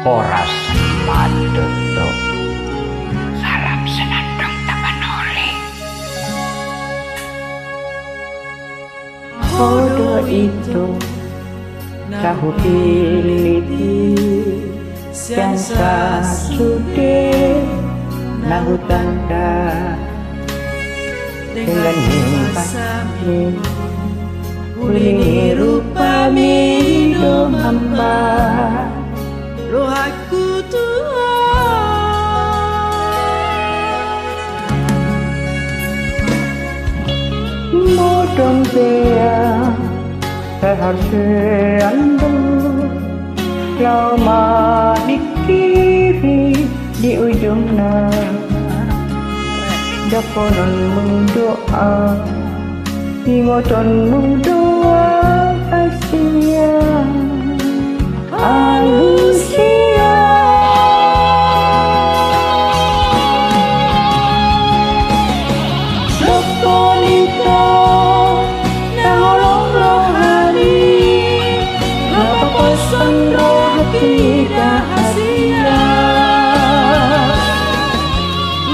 Poras Madoto. Salam senandung Tapanuli. Hodo itu tahu piliti siang sasude nahu tanda dengan himpasami ulingi rupami hidup hamba roh aku Tuhan modong bea seharusnya lama di kiri di ujungnya daponon mendoa ingoton mendoa Asia Alusia Lopolito naholong rohani Rapa pesan rohati rahasia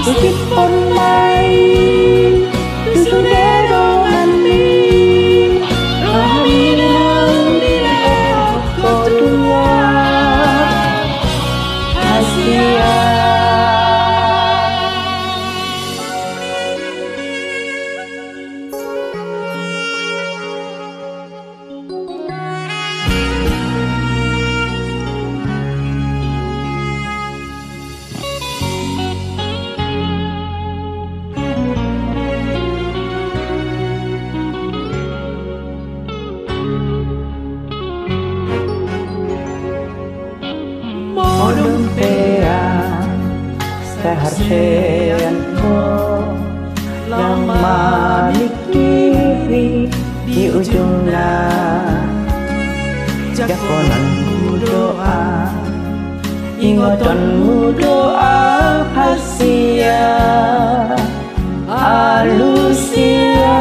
Meskipun main Tusudero nanti Rohani yang kedua Asia Modong pea seharusnya lama di kiri di ujungnya jakonanmu doa ingotonmu doa Asia Alusia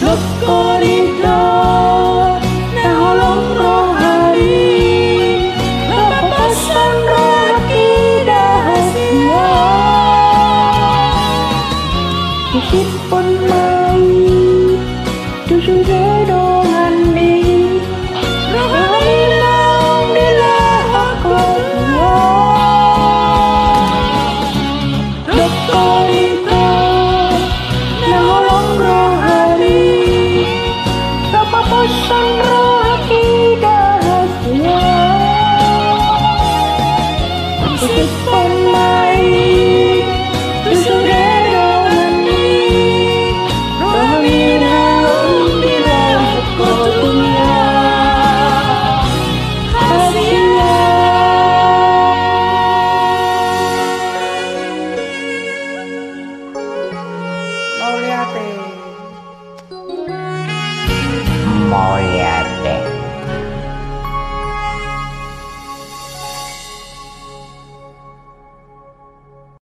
Lokorito naholong rohani lepasan rohaki dahasia meskipun main tusudero ngandi rohani lang dilah aku Lokorito naholong rohani pesan rohaki dahasia meskipun main tusudero ngandi rohani lang dilah aku Asia Lauliate